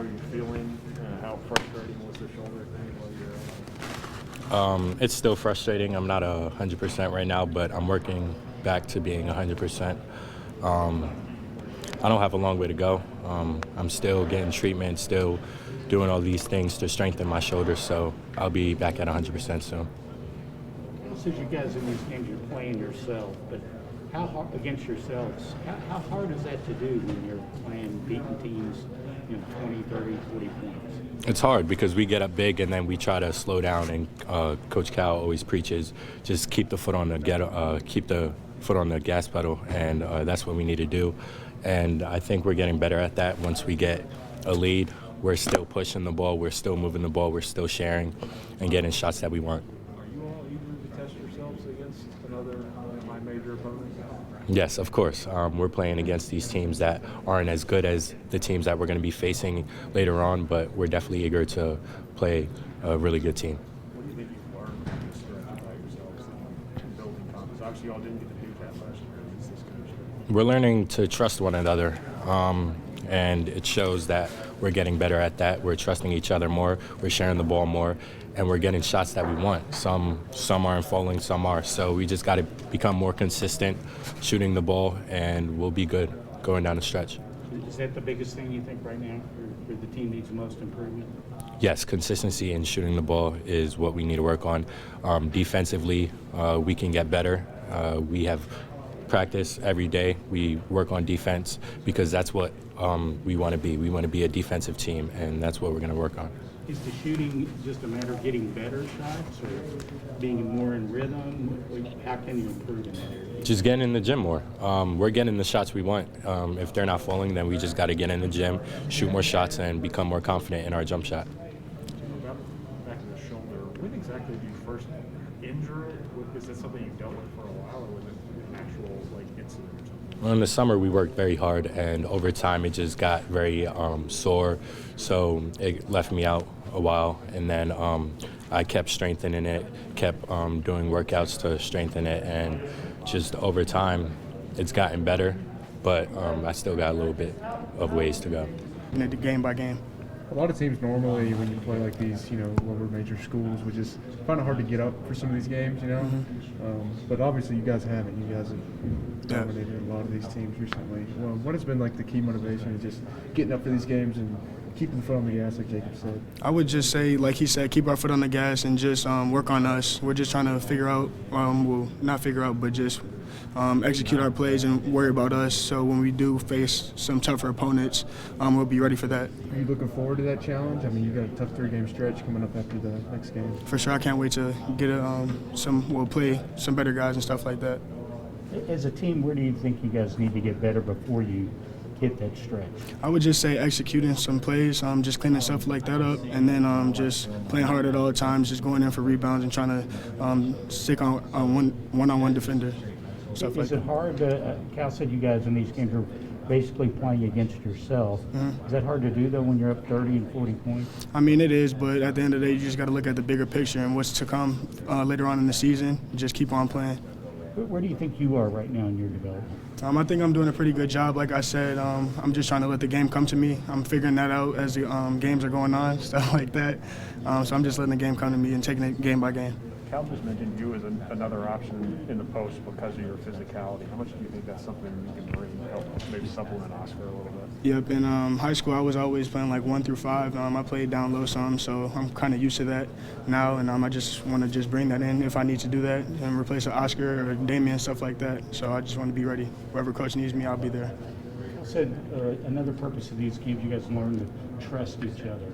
are you feeling? How frustrating was the shoulder thing while you're It's still frustrating. I'm not 100% right now, but I'm working back to being 100%. I don't have a long way to go. I'm still getting treatment, still doing all these things to strengthen my shoulder, so I'll be back at 100% soon. Since you guys in these games, you're playing yourself, but how hard against yourselves? How hard is that to do when you're playing beating teams, 20, 30, 40 points? It's hard because we get up big and then we try to slow down. And Coach Cal always preaches just keep the foot on the gas pedal, and that's what we need to do. And I think we're getting better at that. Once we get a lead, we're still pushing the ball, we're still moving the ball, we're still sharing and getting shots that we want. Are you all eager to test yourselves against another high major opponent? Yes, of course. We're playing against these teams that aren't as good as the teams that we're going to be facing later on, but we're definitely eager to play a really good team. What do you think you've learned just about yourselves in building confidence? Obviously, you all didn't get to do that last year. Is this chemistry? We're learning to trust one another, and it shows that we're getting better at that. We're trusting each other more, we're sharing the ball more, and we're getting shots that we want. Some aren't falling, some are. So we just got to become more consistent shooting the ball, and we'll be good going down the stretch. Is that the biggest thing you think right now for the team needs the most improvement? Yes, consistency in shooting the ball is what we need to work on. Defensively, we can get better. We have practice every day. We work on defense because that's what we want to be. We want to be a defensive team, and that's what we're going to work on. Is the shooting just a matter of getting better shots or being more in rhythm? How can you improve in that area? Just getting in the gym more. We're getting the shots we want. If they're not falling, then we just got to get in the gym, shoot more shots, and become more confident in our jump shot. Back to the shoulder, when exactly did you first injure it? Is that something you dealt with for a while, or was it an actual incident or something? Well, in the summer, we worked very hard, and over time, it just got very sore, so it left me out a while, and then I kept strengthening it, kept doing workouts to strengthen it, and just over time, it's gotten better, but I still got a little bit of ways to go. Game by game. A lot of teams normally, when you play like these, lower major schools, would just find it hard to get up for some of these games, But obviously, you guys haven't. You guys have dominated a lot of these teams recently. What has been the key motivation of just getting up for these games and keeping the foot on the gas, like Jacob said? I would just say, like he said, keep our foot on the gas and just work on us. We're just trying to figure out, not figure out, but just execute our plays and worry about us. So when we do face some tougher opponents, we'll be ready for that. Are you looking forward to that challenge? I mean, you got a tough 3-game stretch coming up after the next game. For sure, I can't wait to get play some better guys and stuff like that. As a team, where do you think you guys need to get better before you hit that stretch? I would just say executing some plays, just cleaning stuff like that up, and then just playing hard at all times, just going in for rebounds and trying to stick on one-on-one defender. Stuff like Is it hard? Cal said you guys in these games are basically playing against yourself. Mm-hmm. Is that hard to do, though, when you're up 30 and 40 points? I mean, it is, but at the end of the day, you just got to look at the bigger picture and what's to come later on in the season. Just keep on playing. Where do you think you are right now in your development? I think I'm doing a pretty good job. Like I said, I'm just trying to let the game come to me. I'm figuring that out as the games are going on, stuff like that. So I'm just letting the game come to me and taking it game by game. Cal just mentioned you as another option in the post because of your physicality. How much do you think that's something you can bring to help maybe supplement Oscar a little bit? Yep, in high school I was always playing 1 through 5. I played down low some, so I'm kind of used to that now, and I just want to bring that in if I need to do that and replace an Oscar or Damien, stuff like that. So I just want to be ready. Wherever coach needs me, I'll be there. Cal said another purpose of these games, you guys learn to trust each other.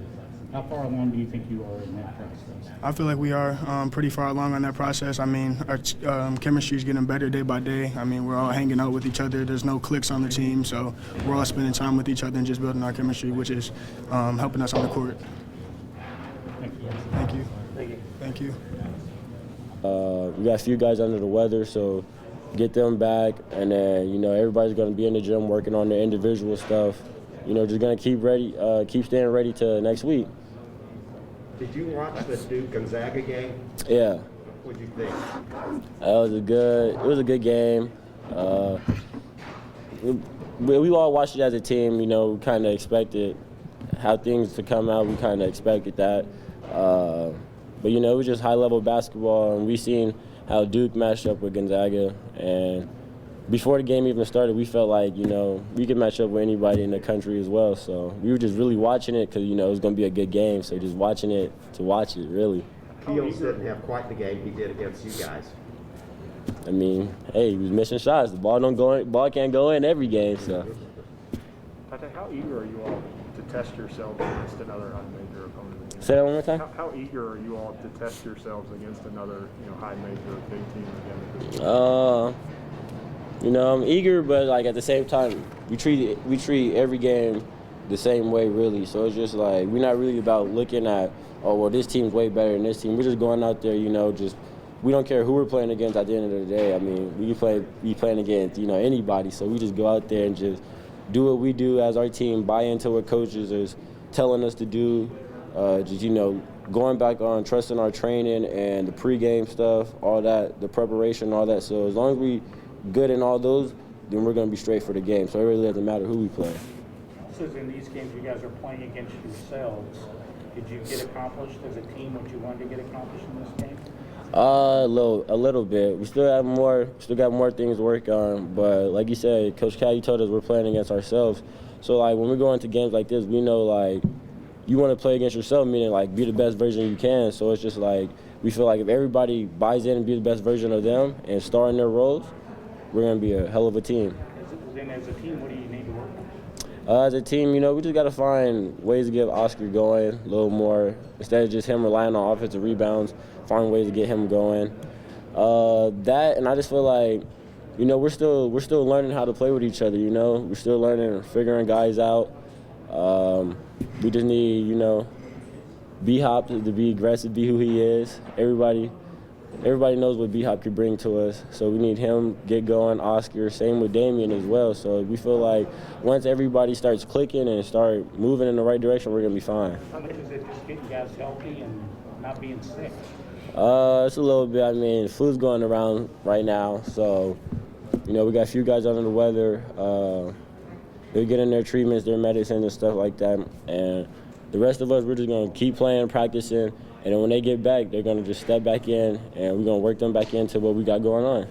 How far along do you think you are in that process? I feel like we are pretty far along on that process. I mean, our chemistry is getting better day by day. I mean, we're all hanging out with each other. There's no cliques on the team, so we're all spending time with each other and just building our chemistry, which is helping us on the court. Thank you. Thank you. Thank you. Thank you. We got a few guys under the weather, so get them back, and then everybody's going to be in the gym working on their individual stuff. Just going to keep staying ready to next week. Did you watch the Duke Gonzaga game? Yeah. What did you think? It was a good game. We all watched it as a team, kind of expected how things to come out. We kind of expected that. But, you know, it was just high-level basketball, and we seen how Duke matched up with Gonzaga. And before the game even started, we felt like, you know, we could match up with anybody in the country as well. So we were just really watching it because, you know, it was going to be a good game. So just watching it to watch it, really. Fields didn't have quite the game he did against you guys. I mean, hey, he was missing shots. The ball can't go in every game, so. How eager are you all to test yourselves against another high major opponent? Say that one more time. How eager are you all to test yourselves against another, you know, high major big team again? You know, I'm eager, but like at the same time, we treat every game the same way, really. So it's just like we're not really about looking at, oh well, this team's way better than this team. We're just going out there, you know, we don't care who we're playing against at the end of the day. I mean, we playing against, you know, anybody. So we just go out there and just do what we do as our team, buy into what coaches is telling us to do. Just, you know, going back on trusting our training and the pregame stuff, all that, the preparation, all that. So as long as we good in all those, then we're going to be straight for the game. So it really doesn't matter who we play. So in these games you guys are playing against yourselves. Did you get accomplished as a team what you wanted to get accomplished in this game? A little bit. We still got more things to work on. But like you said, Coach Cal, you told us we're playing against ourselves. So like when we go into games like this, we know like you want to play against yourself, meaning like be the best version you can. So it's just like we feel like if everybody buys in and be the best version of them and star in their roles, we're gonna be a hell of a team. Then as a team, what do you need to work on? As a team, you know, we just got to find ways to get Oscar going a little more. Instead of just him relying on offensive rebounds, find ways to get him going. That, and I just feel like, you know, we're still learning how to play with each other, you know. We're still learning, figuring guys out. We just need, you know, B-Hop to be aggressive, be who he is. Everybody knows what B-Hop could bring to us, so we need him get going. Oscar, same with Damian as well. So we feel like once everybody starts clicking and start moving in the right direction, we're gonna be fine. How much is it just getting guys healthy and not being sick? It's a little bit. I mean, flu's going around right now, so you know we got a few guys under the weather. They're getting their treatments, their medicine, and stuff like that. And the rest of us, we're just gonna keep playing, practicing. And then when they get back, they're going to just step back in, and we're going to work them back into what we got going on.